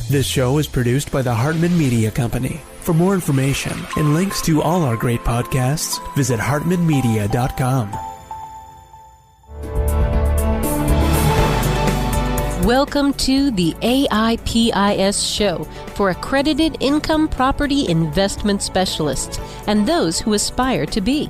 This show is produced by the Hartman Media Company. For more information and links to all our great podcasts, visit hartmanmedia.com. Welcome to the AIPIS show for accredited income property investment specialists and those who aspire to be.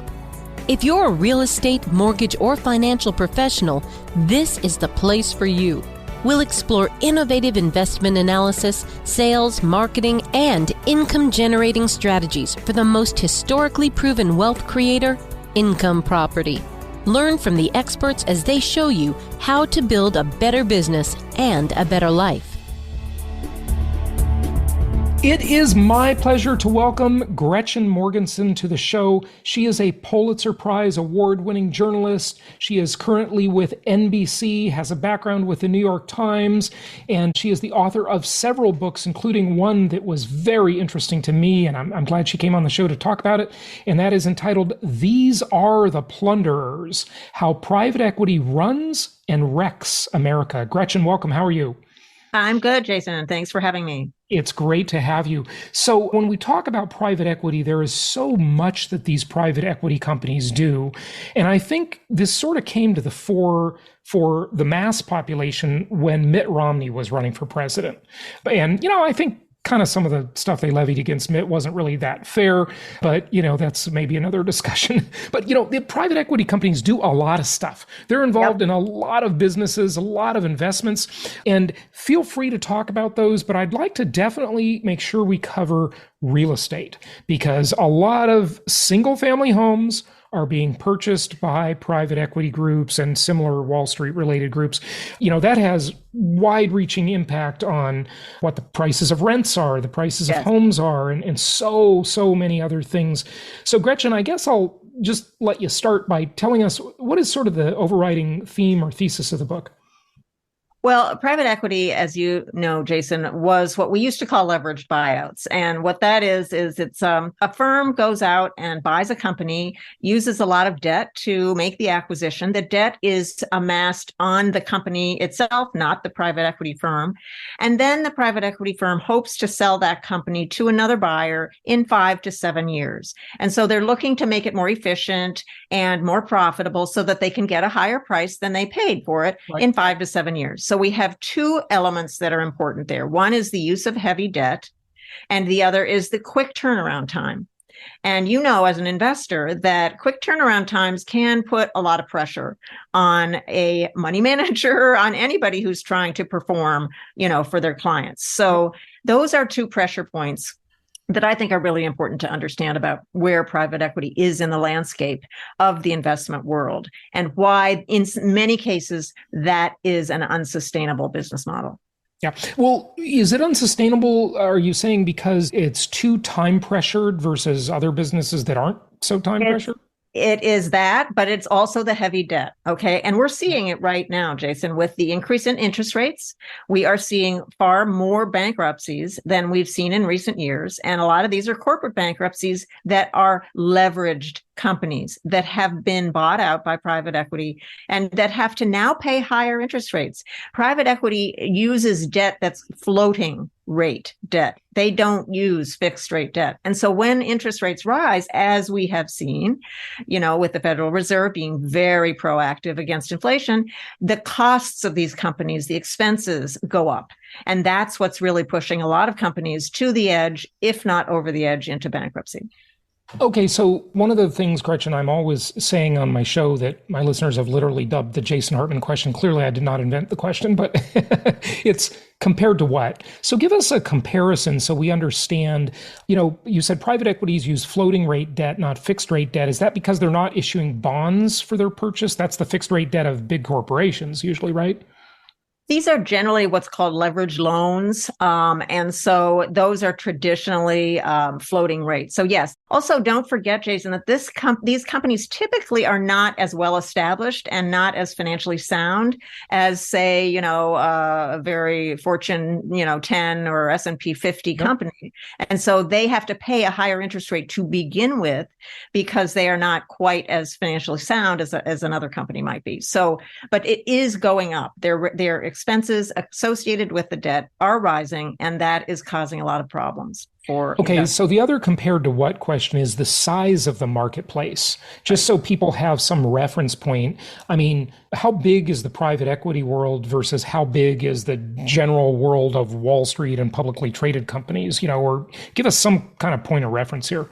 If you're a real estate, mortgage, or financial professional, this is the place for you. We'll explore innovative investment analysis, sales, marketing, and income-generating strategies for the most historically proven wealth creator, income property. Learn from the experts as they show you how to build a better business and a better life. It is my pleasure to welcome Gretchen Morgenson to the show. She is a Pulitzer Prize award-winning journalist. She is currently with NBC, has a background with the New York Times, and she is the author of several books, including one that was very interesting to me, and I'm glad she came on the show to talk about it, and that is entitled, These Are the Plunderers: How Private Equity Runs and Wrecks America. Gretchen, welcome. How are you? I'm good, Jason, and thanks for having me. It's great to have you. So when we talk about private equity, there is so much that these private equity companies do. And I think this sort of came to the fore for the mass population when Mitt Romney was running for president. And, I think kind of some of the stuff they levied against Mitt wasn't really that fair, but, that's maybe another discussion. But, the private equity companies do a lot of stuff. They're involved in a lot of businesses, a lot of investments, and feel free to talk about those. But I'd like to definitely make sure we cover real estate, because a lot of single family homes are being purchased by private equity groups and similar Wall Street related groups. That has wide-reaching impact on what the prices of rents are, the prices of homes are, and so many other things. So Gretchen, I guess I'll just let you start by telling us what is sort of the overriding theme or thesis of the book. Well, private equity, as you know, Jason, was what we used to call leveraged buyouts. And what that is it's a firm goes out and buys a company, uses a lot of debt to make the acquisition. The debt is amassed on the company itself, not the private equity firm. And then the private equity firm hopes to sell that company to another buyer in 5 to 7 years. And so they're looking to make it more efficient and more profitable so that they can get a higher price than they paid for it in 5 to 7 years. So we have two elements that are important there. One is the use of heavy debt, and the other is the quick turnaround time. And as an investor, that quick turnaround times can put a lot of pressure on a money manager, on anybody who's trying to perform, for their clients. So those are two pressure points that I think are really important to understand about where private equity is in the landscape of the investment world, and why in many cases that is an unsustainable business model. Yeah. Well, is it unsustainable, are you saying, because it's too time pressured versus other businesses that aren't so time pressured? It is that, but it's also the heavy debt. Okay. And we're seeing it right now, Jason, with the increase in interest rates. We are seeing far more bankruptcies than we've seen in recent years. And a lot of these are corporate bankruptcies that are leveraged companies that have been bought out by private equity and that have to now pay higher interest rates. Private equity uses debt that's floating rate debt. They don't use fixed rate debt. And so when interest rates rise, as we have seen, with the Federal Reserve being very proactive against inflation, the costs of these companies, the expenses go up. And that's what's really pushing a lot of companies to the edge, if not over the edge, into bankruptcy. Okay, so one of the things, Gretchen, I'm always saying on my show that my listeners have literally dubbed the Jason Hartman question. Clearly, I did not invent the question, but it's compared to what? So give us a comparison so we understand. You said private equities use floating rate debt, not fixed rate debt. Is that because they're not issuing bonds for their purchase? That's the fixed rate debt of big corporations usually, right? These are generally what's called leverage loans. And so those are traditionally floating rates. So yes. Also, don't forget, Jason, that these companies typically are not as well established and not as financially sound as, say, a very Fortune, 10 or S&P 50 company. And so they have to pay a higher interest rate to begin with because they are not quite as financially sound as another company might be. So, but it is going up. They're expenses associated with the debt are rising, and that is causing a lot of problems for Okay, investors. so the other compared to what question is the size of the marketplace, just so people have some reference point. I mean, how big is the private equity world versus how big is the general world of Wall Street and publicly traded companies, or give us some kind of point of reference here.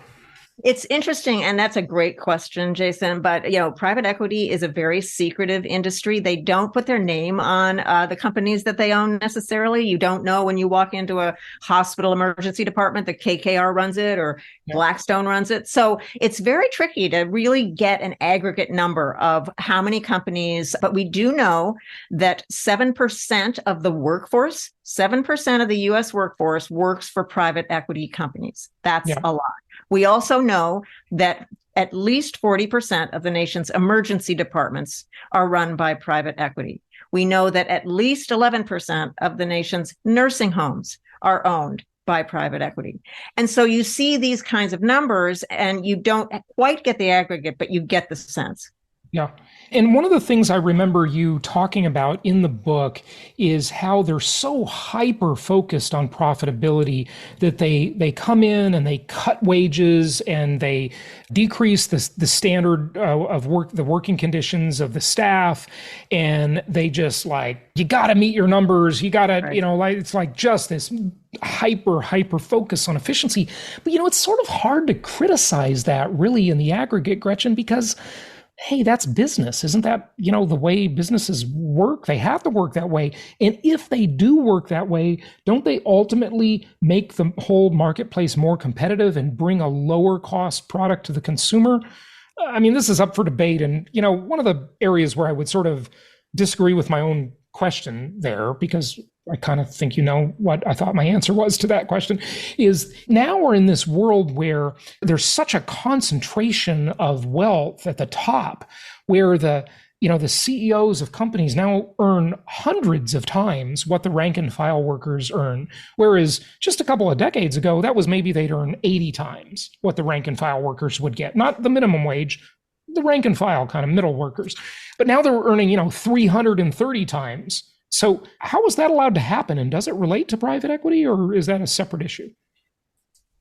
It's interesting, and that's a great question, Jason. But private equity is a very secretive industry. They don't put their name on the companies that they own necessarily. You don't know when you walk into a hospital emergency department that KKR runs it or Blackstone runs it. So it's very tricky to really get an aggregate number of how many companies. But we do know that 7% of the workforce, 7% of the U.S. workforce works for private equity companies. That's a lot. We also know that at least 40% of the nation's emergency departments are run by private equity. We know that at least 11% of the nation's nursing homes are owned by private equity. And so you see these kinds of numbers and you don't quite get the aggregate, but you get the sense. Yeah. And one of the things I remember you talking about in the book is how they're so hyper focused on profitability that they come in and they cut wages and they decrease the standard of work, the working conditions of the staff. And they just you got to meet your numbers. You got to, it's like just this hyper focus on efficiency. But, it's sort of hard to criticize that really in the aggregate, Gretchen, because hey, that's business. Isn't that, the way businesses work? They have to work that way. And if they do work that way, don't they ultimately make the whole marketplace more competitive and bring a lower cost product to the consumer? I mean, this is up for debate. And, one of the areas where I would sort of disagree with my own question there, because I kind of think what I thought my answer was to that question, is now we're in this world where there's such a concentration of wealth at the top, where the CEOs of companies now earn hundreds of times what the rank and file workers earn. Whereas just a couple of decades ago, that was maybe they'd earn 80 times what the rank and file workers would get, not the minimum wage, the rank and file kind of middle workers. But now they're earning, 330 times. So how is that allowed to happen? And does it relate to private equity, or is that a separate issue?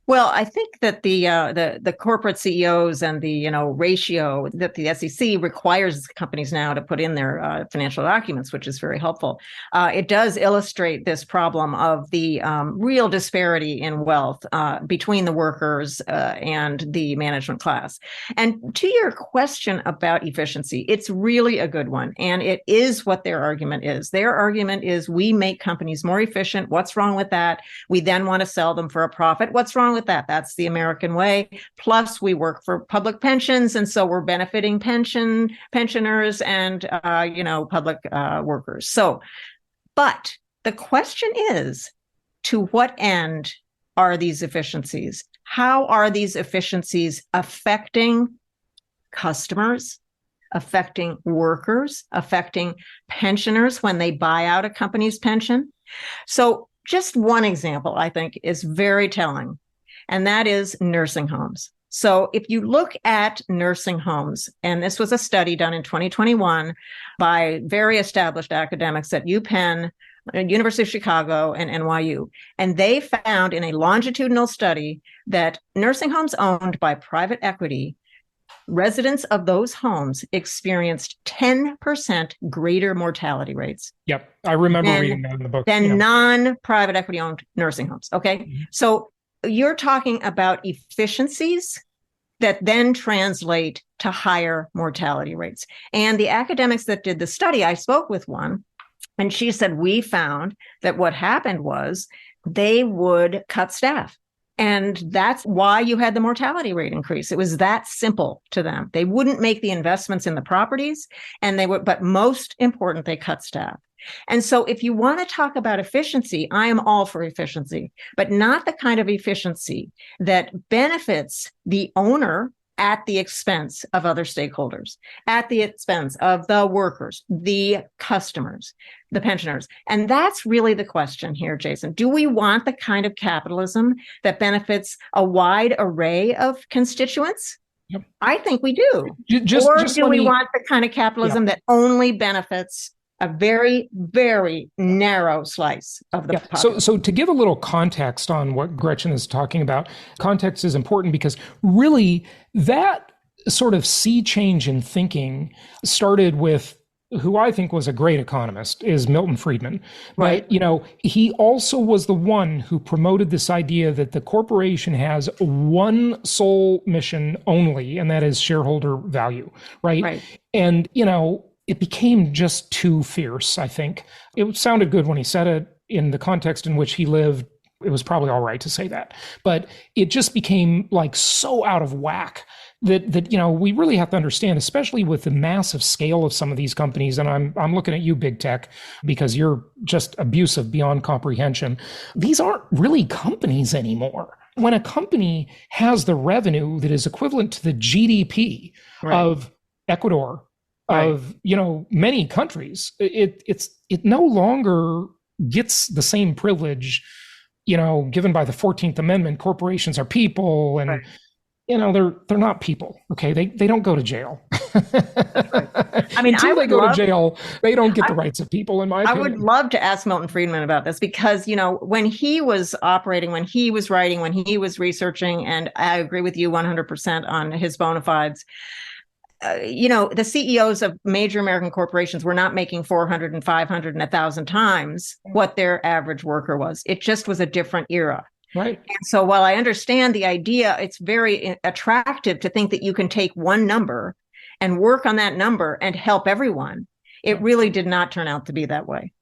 Well, I think that the corporate CEOs and the ratio that the SEC requires companies now to put in their financial documents, which is very helpful. It does illustrate this problem of the real disparity in wealth between the workers and the management class. And to your question about efficiency, it's really a good one, and it is what their argument is. Their argument is we make companies more efficient. What's wrong with that? We then want to sell them for a profit. What's wrong with that? That's the American way. Plus, we work for public pensions, and so we're benefiting pensioners and public workers. So, but the question is, to what end are these efficiencies? How are these efficiencies affecting customers, affecting workers, affecting pensioners when they buy out a company's pension? So, just one example, I think, is very telling. And that is nursing homes. So if you look at nursing homes, and this was a study done in 2021 by very established academics at UPenn, University of Chicago, and NYU, and they found in a longitudinal study that nursing homes owned by private equity, residents of those homes experienced 10% greater mortality rates. Yep. I remember reading that in the book. Than non-private equity owned nursing homes. Okay. Mm-hmm. So you're talking about efficiencies that then translate to higher mortality rates. And the academics that did the study, I spoke with one, and she said, we found that what happened was they would cut staff. And that's why you had the mortality rate increase. It was that simple to them. They wouldn't make the investments in the properties, and they would, but most important, they cut staff. And so if you want to talk about efficiency, I am all for efficiency, but not the kind of efficiency that benefits the owner at the expense of other stakeholders, at the expense of the workers, the customers, the pensioners. And that's really the question here, Jason. Do we want the kind of capitalism that benefits a wide array of constituents? Yep. I think we do. Or do we want the kind of capitalism that only benefits a very, very narrow slice of the population. So to give a little context on what Gretchen is talking about, context is important because really that sort of sea change in thinking started with who I think was a great economist, is Milton Friedman. Right. But, he also was the one who promoted this idea that the corporation has one sole mission only, and that is shareholder value, right? And, it became just too fierce, I think. It sounded good when he said it. In the context in which he lived, it was probably all right to say that. But it just became like so out of whack that we really have to understand, especially with the massive scale of some of these companies. And I'm looking at you, big tech, because you're just abusive beyond comprehension. These aren't really companies anymore. When a company has the revenue that is equivalent to the GDP of Ecuador, of many countries, it no longer gets the same privilege given by the 14th Amendment. Corporations are people, and they're not people. Okay, they don't go to jail. I mean, until they go to jail, they don't get the rights of people, in my opinion. I would love to ask Milton Friedman about this because, when he was operating, when he was writing, when he was researching, and I agree with you 100% on his bona fides, the CEOs of major American corporations were not making 400 and 500 and 1,000 times what their average worker was. It just was a different era. Right. And so while I understand the idea, it's very attractive to think that you can take one number and work on that number and help everyone. It really did not turn out to be that way.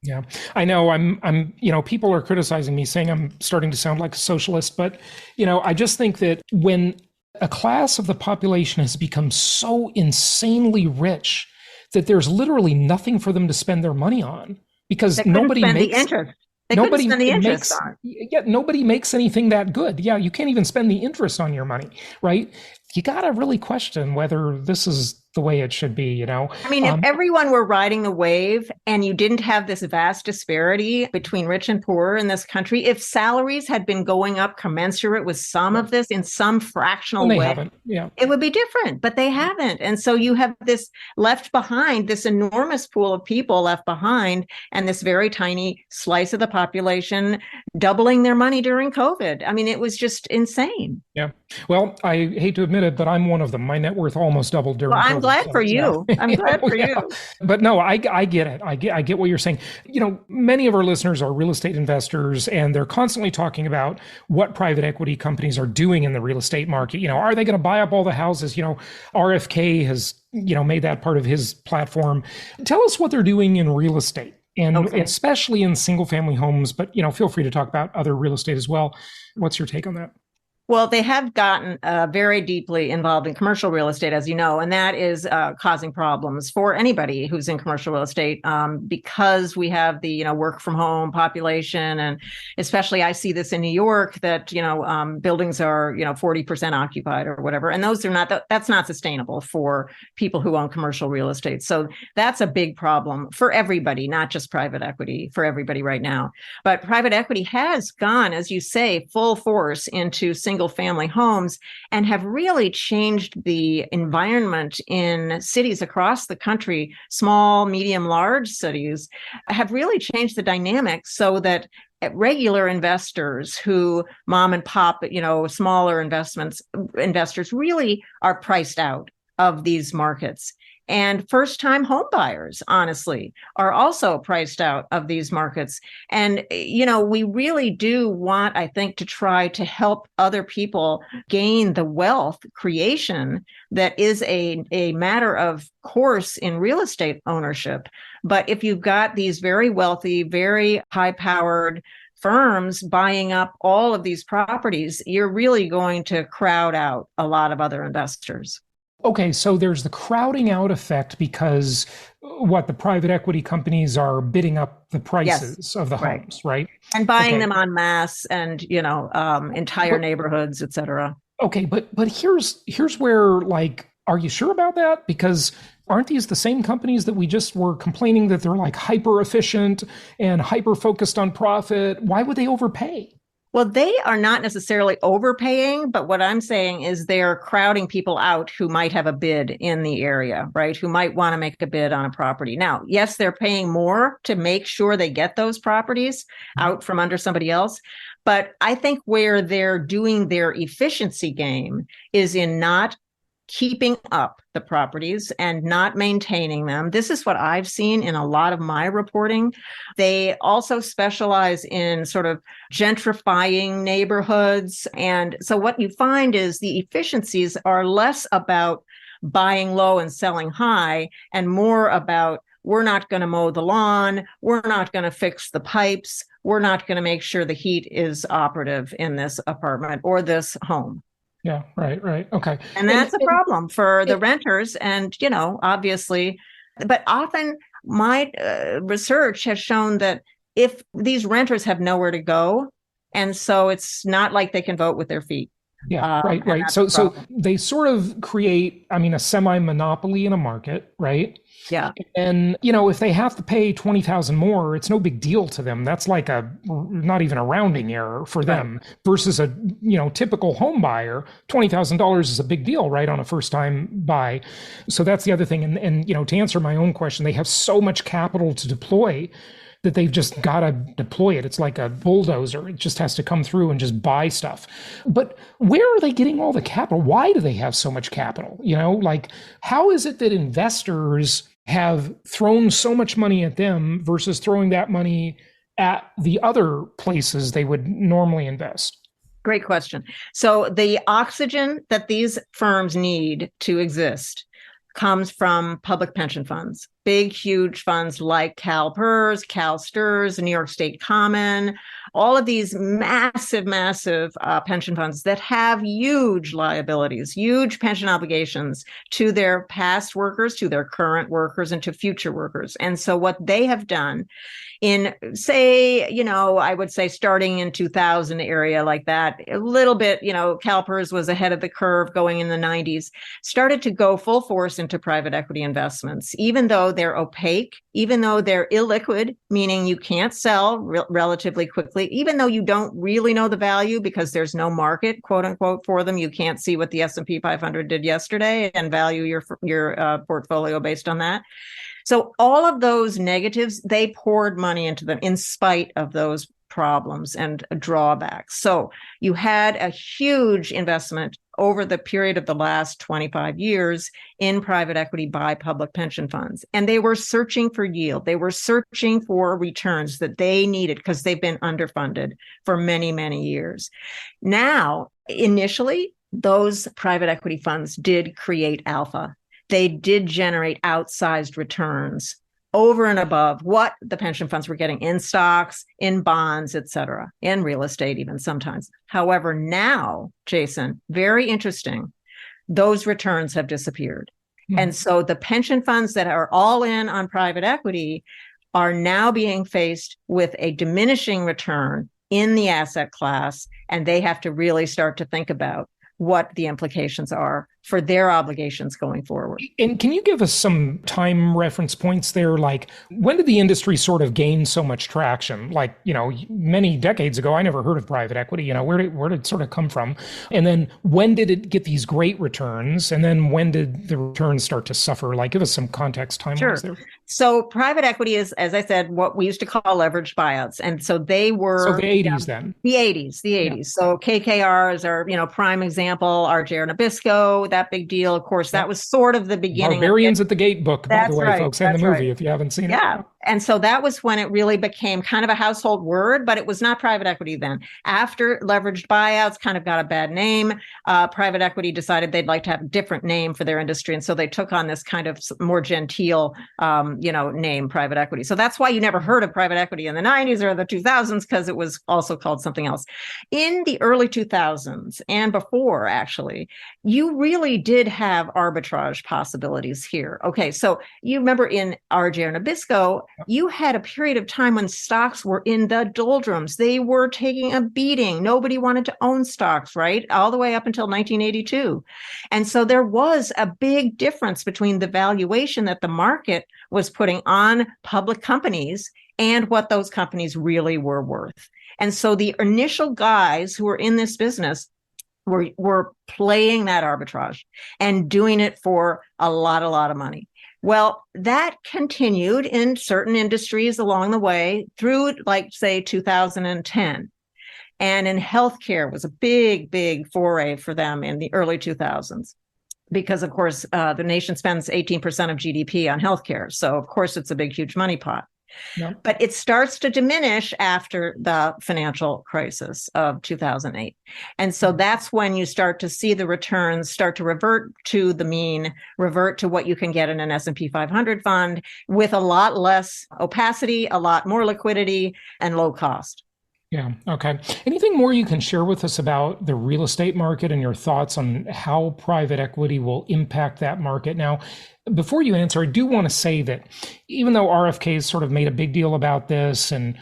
Yeah, I know. I'm people are criticizing me, saying I'm starting to sound like a socialist, but, I just think that when a class of the population has become so insanely rich that there's literally nothing for them to spend their money on because nobody makes interest. Nobody makes anything that good. Yeah, you can't even spend the interest on your money, right? You got to really question whether this is the way it should be, I mean, if everyone were riding the wave and you didn't have this vast disparity between rich and poor in this country, if salaries had been going up commensurate with some of this in some fractional way, it would be different, but they haven't. And so you have this left behind, this enormous pool of people left behind, and this very tiny slice of the population doubling their money during COVID. I mean, it was just insane. Yeah. Well, I hate to admit it, but I'm one of them. My net worth almost doubled during COVID. I'm glad for you. I'm glad for you. But no, I get it. I get what you're saying. Many of our listeners are real estate investors, and they're constantly talking about what private equity companies are doing in the real estate market. Are they going to buy up all the houses? RFK has, made that part of his platform. Tell us what they're doing in real estate, and especially in single family homes, but, feel free to talk about other real estate as well. What's your take on that? Well, they have gotten very deeply involved in commercial real estate, as you know, and that is causing problems for anybody who's in commercial real estate because we have the, work from home population. And especially I see this in New York that, buildings are, 40% occupied or whatever. And that's not sustainable for people who own commercial real estate. So that's a big problem for everybody, not just private equity, for everybody right now. But private equity has gone, as you say, full force into single family homes and have really changed the environment in cities across the country. Small, medium, large cities have really changed the dynamics so that regular investors who mom and pop, smaller investors really are priced out of these markets. And first-time home buyers, honestly, are also priced out of these markets. And, we really do want, I think, to try to help other people gain the wealth creation that is a matter of course in real estate ownership. But if you've got these very wealthy, very high-powered firms buying up all of these properties, you're really going to crowd out a lot of other investors. Okay, so there's the crowding out effect because the private equity companies are bidding up the prices of the homes, right? And buying them en masse and, entire neighborhoods, et cetera. Okay, but here's where, are you sure about that? Because aren't these the same companies that we just were complaining that they're hyper efficient and hyper focused on profit? Why would they overpay? Well, they are not necessarily overpaying, but what I'm saying is they're crowding people out who might have a bid in the area, right? Who might want to make a bid on a property. Now, yes, they're paying more to make sure they get those properties out from under somebody else. But I think where they're doing their efficiency game is in not keeping up the properties and not maintaining them. This is what I've seen in a lot of my reporting. They also specialize in sort of gentrifying neighborhoods. And so what you find is the efficiencies are less about buying low and selling high and more about we're not going to mow the lawn, we're not going to fix the pipes, we're not going to make sure the heat is operative in this apartment or this home. Yeah, right. Okay. And that's a problem for the renters. And, obviously, but often my research has shown that if these renters have nowhere to go, and so it's not like they can vote with their feet. Yeah, right. So they sort of create, a semi-monopoly in a market, right? Yeah. And, if they have to pay 20,000 more, it's no big deal to them. That's like not even a rounding error for them versus a, typical home buyer. $20,000 is a big deal, right? On a first time buy. So that's the other thing. And, to answer my own question, they have so much capital to deploy that they've just got to deploy it. It's like a bulldozer. It just has to come through and just buy stuff. But where are they getting all the capital? Why do they have so much capital? How is it that investors have thrown so much money at them versus throwing that money at the other places they would normally invest? Great question. So the oxygen that these firms need to exist comes from public pension funds, big, huge funds like CalPERS, CalSTRS, New York State Common, all of these massive pension funds that have huge liabilities, huge pension obligations to their past workers, to their current workers, and to future workers. And so what they have done in, say, I would say starting in 2000 area like that, a little bit, CalPERS was ahead of the curve going in the 90s, started to go full force into private equity investments, even though they're opaque, even though they're illiquid, meaning you can't sell relatively quickly, even though you don't really know the value because there's no market, quote unquote, for them. You can't see what the S&P 500 did yesterday and value your portfolio based on that. So all of those negatives, they poured money into them in spite of those problems and drawbacks. So you had a huge investment over the period of the last 25 years in private equity by public pension funds. And they were searching for yield. They were searching for returns that they needed because they've been underfunded for many, many years. Now, initially, those private equity funds did create alpha. They did generate outsized returns over and above what the pension funds were getting in stocks, in bonds, et cetera, in real estate even sometimes. However, now, Jason, very interesting, those returns have disappeared. Mm-hmm. And so the pension funds that are all in on private equity are now being faced with a diminishing return in the asset class, and they have to really start to think about what the implications are for their obligations going forward. And can you give us some time reference points there? Like, when did the industry sort of gain so much traction? Like, many decades ago, I never heard of private equity. Where did it sort of come from? And then when did it get these great returns? And then when did the returns start to suffer? Like, give us some context time-wise there. So private equity is, as I said, what we used to call leveraged buyouts. And so they were... So the 80s then. The 80s. Yeah. So KKRs are, prime example, RJ Nabisco, that big deal. Of course, that was sort of the beginning. Barbarians at the Gate book, by the way, right, folks, and the movie, if you haven't seen it. Yeah. And so that was when it really became kind of a household word, but it was not private equity then. After leveraged buyouts kind of got a bad name, private equity decided they'd like to have a different name for their industry. And so they took on this kind of more genteel, name, private equity. So that's why you never heard of private equity in the 90s or the 2000s, because it was also called something else. In the early 2000s and before, actually, you really did have arbitrage possibilities here. Okay, so you remember in RJ Nabisco, you had a period of time when stocks were in the doldrums. They were taking a beating. Nobody wanted to own stocks, right? All the way up until 1982. And so there was a big difference between the valuation that the market was putting on public companies and what those companies really were worth. And so the initial guys who were in this business were playing that arbitrage and doing it for a lot of money. Well, that continued in certain industries along the way through, like, say, 2010. And in healthcare was a big foray for them in the early 2000s. Because, of course, the nation spends 18% of GDP on healthcare. So, of course, it's a big, huge money pot. Yep. But it starts to diminish after the financial crisis of 2008. And so that's when you start to see the returns start to revert to the mean, revert to what you can get in an S&P 500 fund with a lot less opacity, a lot more liquidity, and low cost. Yeah. Okay. Anything more you can share with us about the real estate market and your thoughts on how private equity will impact that market? Now, before you answer, I do want to say that even though RFK's sort of made a big deal about this, and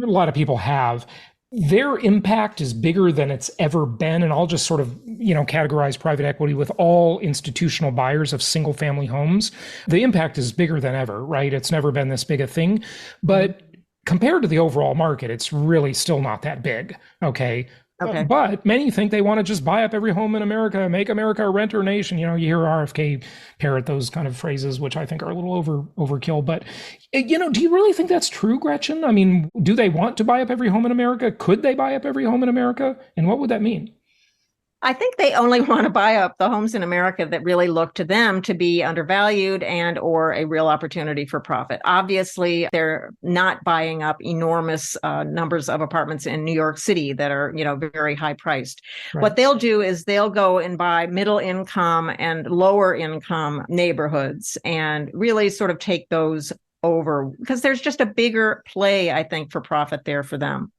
a lot of people have, their impact is bigger than it's ever been. And I'll just sort of, categorize private equity with all institutional buyers of single family homes. The impact is bigger than ever, right? It's never been this big a thing. But compared to the overall market, it's really still not that big. Okay. But many think they want to just buy up every home in America, make America a renter nation. You hear RFK parrot those kind of phrases, which I think are a little overkill. But, do you really think that's true, Gretchen? I mean, do they want to buy up every home in America? Could they buy up every home in America? And what would that mean? I think they only want to buy up the homes in America that really look to them to be undervalued and or a real opportunity for profit. Obviously, they're not buying up enormous numbers of apartments in New York City that are, very high priced. Right. What they'll do is they'll go and buy middle income and lower income neighborhoods and really sort of take those over because there's just a bigger play, I think, for profit there for them.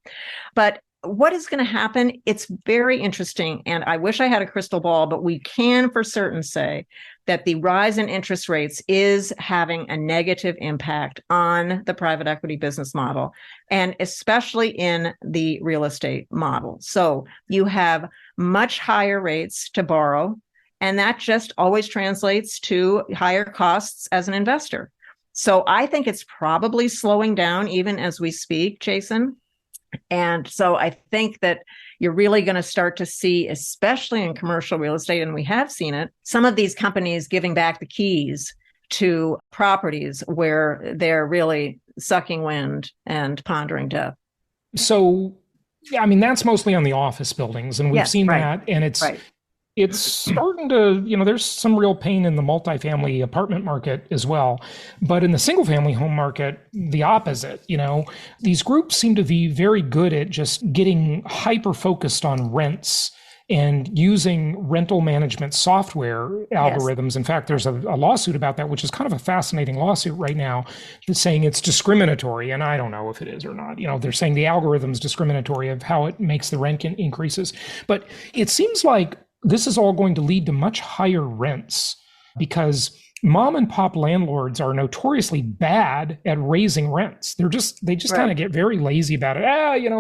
But what is going to happen? It's very interesting. And I wish I had a crystal ball, but we can for certain say that the rise in interest rates is having a negative impact on the private equity business model, and especially in the real estate model. So you have much higher rates to borrow, and that just always translates to higher costs as an investor. So I think it's probably slowing down even as we speak, Jason. And so I think that you're really going to start to see, especially in commercial real estate, and we have seen it, some of these companies giving back the keys to properties where they're really sucking wind and pondering death. So, I mean, that's mostly on the office buildings, and we've seen that, and it's starting to, there's some real pain in the multifamily apartment market as well. But in the single family home market, the opposite, these groups seem to be very good at just getting hyper focused on rents and using rental management software algorithms. Yes. In fact, there's a lawsuit about that, which is kind of a fascinating lawsuit right now that's saying it's discriminatory. And I don't know if it is or not. They're saying the algorithm's discriminatory of how it makes the rent increases. But it seems like this is all going to lead to much higher rents because mom and pop landlords are notoriously bad at raising rents. They just kind of get very lazy about it.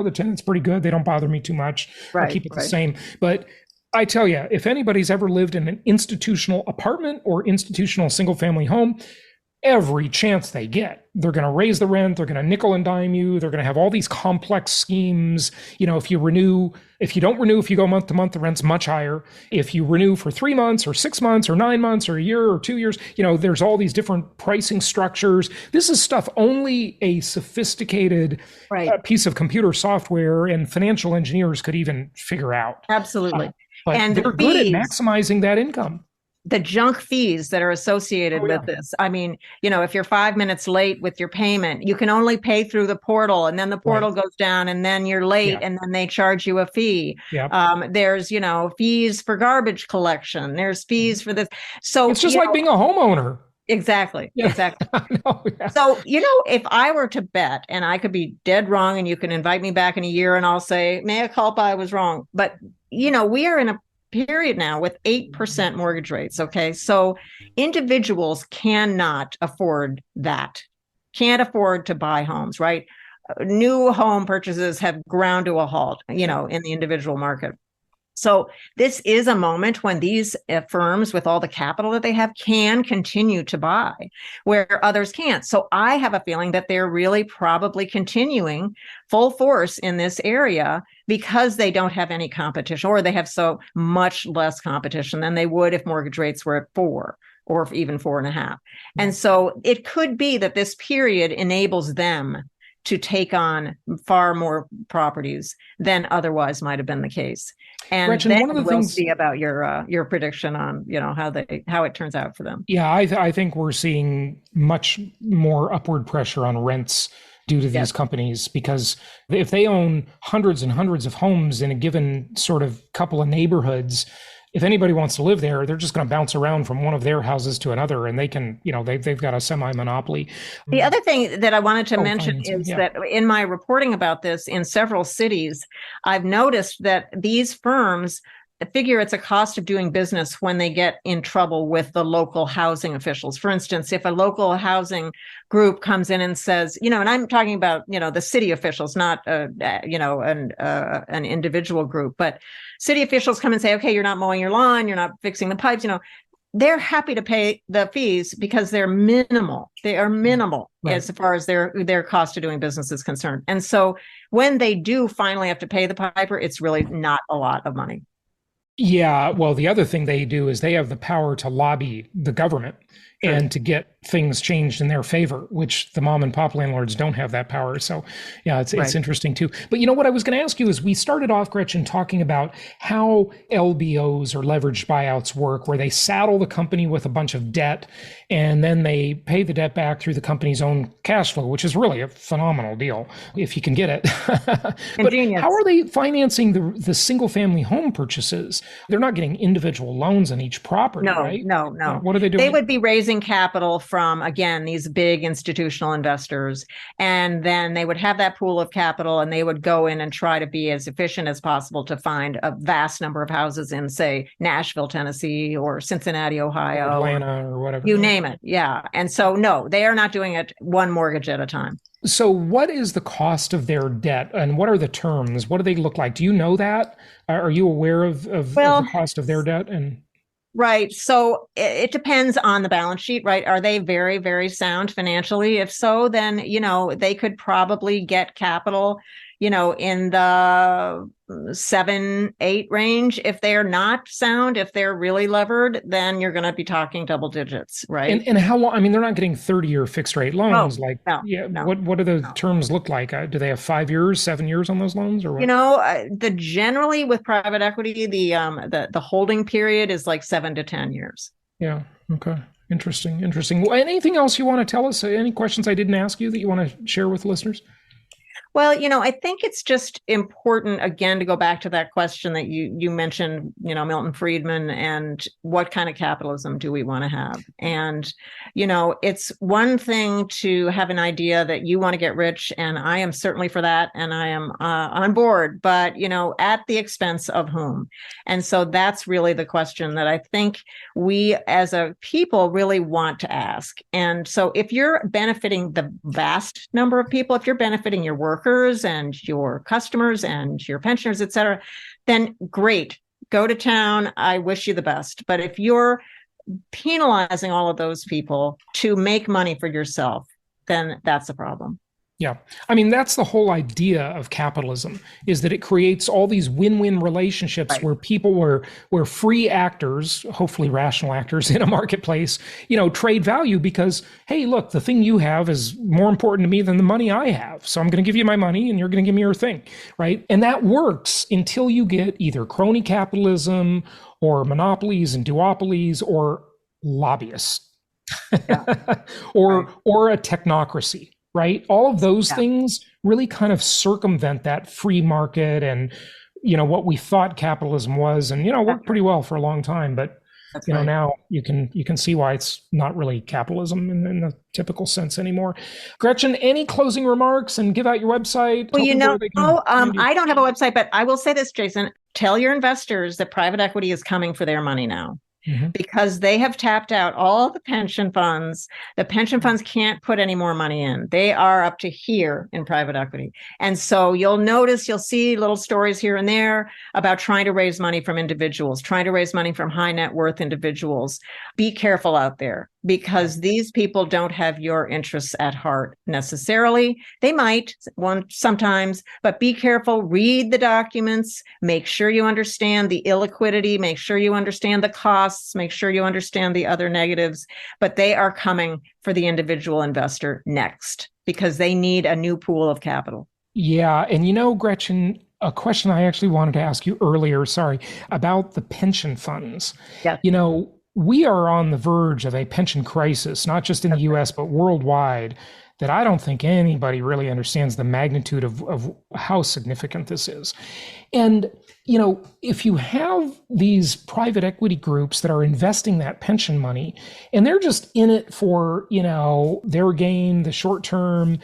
The tenant's pretty good. They don't bother me too much. I'll keep it the same. But I tell you, if anybody's ever lived in an institutional apartment or institutional single family home, every chance they get, they're going to raise the rent. They're going to nickel and dime you. They're going to have all these complex schemes. If you don't renew, if you go month to month, the rent's much higher. If you renew for 3 months or 6 months or 9 months or a year or 2 years, there's all these different pricing structures. This is stuff only a sophisticated piece of computer software and financial engineers could even figure out. Absolutely. But and they're good at maximizing that income. The junk fees that are associated with this. I mean, if you're 5 minutes late with your payment, you can only pay through the portal, and then the portal goes down, and then you're late, and then they charge you a fee. There's, fees for garbage collection. There's fees for this. So it's just like being a homeowner. Exactly. Yeah. Exactly. know, So, if I were to bet, and I could be dead wrong, and you can invite me back in a year and I'll say, mea culpa, I was wrong. But, we are in a period now with 8% mortgage rates. Okay. So individuals cannot afford that, can't afford to buy homes, right? New home purchases have ground to a halt, in the individual market. So this is a moment when these firms with all the capital that they have can continue to buy where others can't. So I have a feeling that they're really probably continuing full force in this area because they don't have any competition, or they have so much less competition than they would if mortgage rates were at 4 or even 4.5. And so it could be that this period enables them to take on far more properties than otherwise might have been the case. And Gretchen, then one of the we'll things see about your prediction on how it turns out for them. Yeah, I think we're seeing much more upward pressure on rents due to these companies, because if they own hundreds and hundreds of homes in a given sort of couple of neighborhoods, if anybody wants to live there, they're just going to bounce around from one of their houses to another, and they can, they've got a semi-monopoly. The other thing that I wanted to mention is that in my reporting about this in several cities, I've noticed that these firms figure it's a cost of doing business when they get in trouble with the local housing officials. For instance, if a local housing group comes in and says, and I'm talking about, the city officials, not, an individual group, but city officials come and say, okay, you're not mowing your lawn, you're not fixing the pipes, they're happy to pay the fees because they're minimal. They are minimal as far as their cost of doing business is concerned. And so when they do finally have to pay the piper, it's really not a lot of money. Yeah, well, the other thing they do is they have the power to lobby the government and to get things changed in their favor, which the mom and pop landlords don't have that power. So yeah, it's interesting too. But what I was going to ask you is, we started off, Gretchen, talking about how LBOs, or leveraged buyouts, work, where they saddle the company with a bunch of debt and then they pay the debt back through the company's own cash flow, which is really a phenomenal deal if you can get it. But how are they financing the single family home purchases? They're not getting individual loans on each property, right? No. What are they doing? They would be raising capital from, again, these big institutional investors. And then they would have that pool of capital and they would go in and try to be as efficient as possible to find a vast number of houses in, say, Nashville, Tennessee, or Cincinnati, Ohio, or Atlanta, or whatever. You name it. Yeah. And so, no, they are not doing it one mortgage at a time. So what is the cost of their debt and what are the terms? What do they look like? Do you know that? Are you aware of the cost of their debt? Right. So it depends on the balance sheet, right? Are they very, very sound financially? If so, then, they could probably get capital, in the 7-8 range. If they're not sound, if they're really levered, then you're going to be talking double digits, right? And how long? I mean, they're not getting 30-year fixed rate loans. No. What do the terms look like? Do they have 5 years, 7 years on those loans, or what? The generally with private equity, the holding period is like 7 to 10 years. Yeah. Okay. Interesting. Well, anything else you want to tell us? Any questions I didn't ask you that you want to share with listeners? Well, I think it's just important, again, to go back to that question that you mentioned, Milton Friedman, and what kind of capitalism do we want to have? And, it's one thing to have an idea that you want to get rich, and I am certainly for that, and I am on board, but, at the expense of whom? And so that's really the question that I think we as a people really want to ask. And so if you're benefiting the vast number of people, if you're benefiting your workers and your customers and your pensioners, et cetera, then great, go to town. I wish you the best. But if you're penalizing all of those people to make money for yourself, then that's a problem. Yeah. I mean, that's the whole idea of capitalism, is that it creates all these win-win relationships where people where free actors, hopefully rational actors in a marketplace, trade value because, hey, look, the thing you have is more important to me than the money I have. So I'm going to give you my money and you're going to give me your thing, right? And that works until you get either crony capitalism or monopolies and duopolies or lobbyists or a technocracy. Right? All of those things really kind of circumvent that free market and, what we thought capitalism was, and, worked pretty well for a long time. But, now you can see why it's not really capitalism in the typical sense anymore. Gretchen, any closing remarks, and give out your website? Well, I don't have a website, but I will say this, Jason, tell your investors that private equity is coming for their money now. because they have tapped out all the pension funds. The pension funds can't put any more money in. They are up to here in private equity. And so you'll see little stories here and there about trying to raise money from individuals, trying to raise money from high net worth individuals. Be careful out there, because these people don't have your interests at heart necessarily. They might sometimes, but be careful. Read the documents. Make sure you understand the illiquidity. Make sure you understand the costs. Make sure you understand the other negatives. But they are coming for the individual investor next, because they need a new pool of capital. Yeah. And Gretchen, a question I actually wanted to ask you earlier, about the pension funds. Yeah. We are on the verge of a pension crisis, not just in the US, but worldwide, that I don't think anybody really understands the magnitude of how significant this is. And, if you have these private equity groups that are investing that pension money, and they're just in it for, their gain, the short term,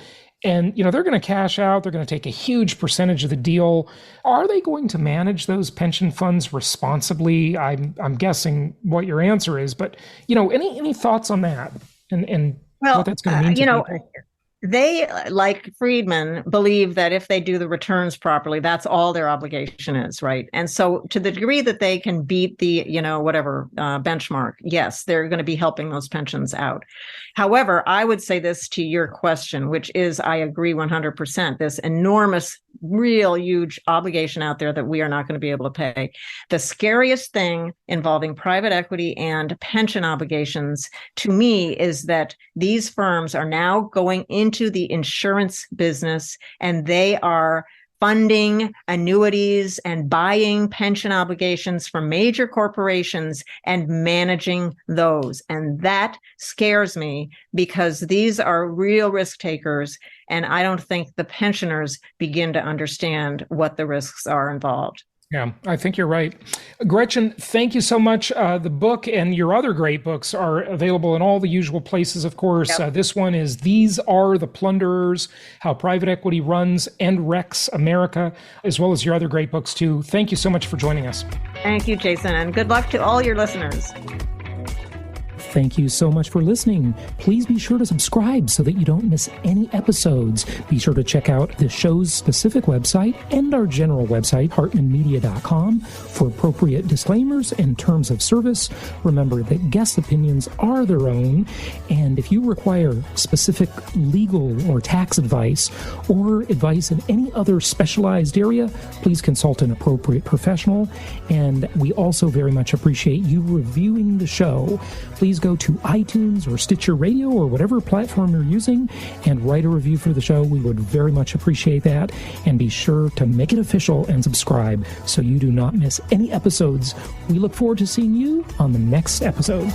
and, they're going to cash out, they're going to take a huge percentage of the deal. Are they going to manage those pension funds responsibly? I'm guessing what your answer is, but, any thoughts on that and what that's going to mean to people? They, like Friedman, believe that if they do the returns properly, that's all their obligation is, right? And so to the degree that they can beat the, benchmark, yes, they're going to be helping those pensions out. However, I would say this to your question, which is, I agree 100%, this enormous, real huge obligation out there that we are not going to be able to pay. The scariest thing involving private equity and pension obligations to me is that these firms are now going into the insurance business, and they are funding annuities and buying pension obligations from major corporations and managing those. And that scares me, because these are real risk takers. And I don't think the pensioners begin to understand what the risks are involved. Yeah, I think you're right. Gretchen, thank you so much. The book and your other great books are available in all the usual places, of course. Yep. This one is These Are the Plunderers, How Private Equity Runs and Wrecks America, as well as your other great books, too. Thank you so much for joining us. Thank you, Jason, and good luck to all your listeners. Thank you so much for listening. Please be sure to subscribe so that you don't miss any episodes. Be sure to check out the show's specific website and our general website, hartmanmedia.com, for appropriate disclaimers and terms of service. Remember that guest opinions are their own, and if you require specific legal or tax advice or advice in any other specialized area, please consult an appropriate professional. And we also very much appreciate you reviewing the show. Please go to iTunes or Stitcher Radio or whatever platform you're using and write a review for the show. We would very much appreciate that. And be sure to make it official and subscribe so you do not miss any episodes. We look forward to seeing you on the next episode.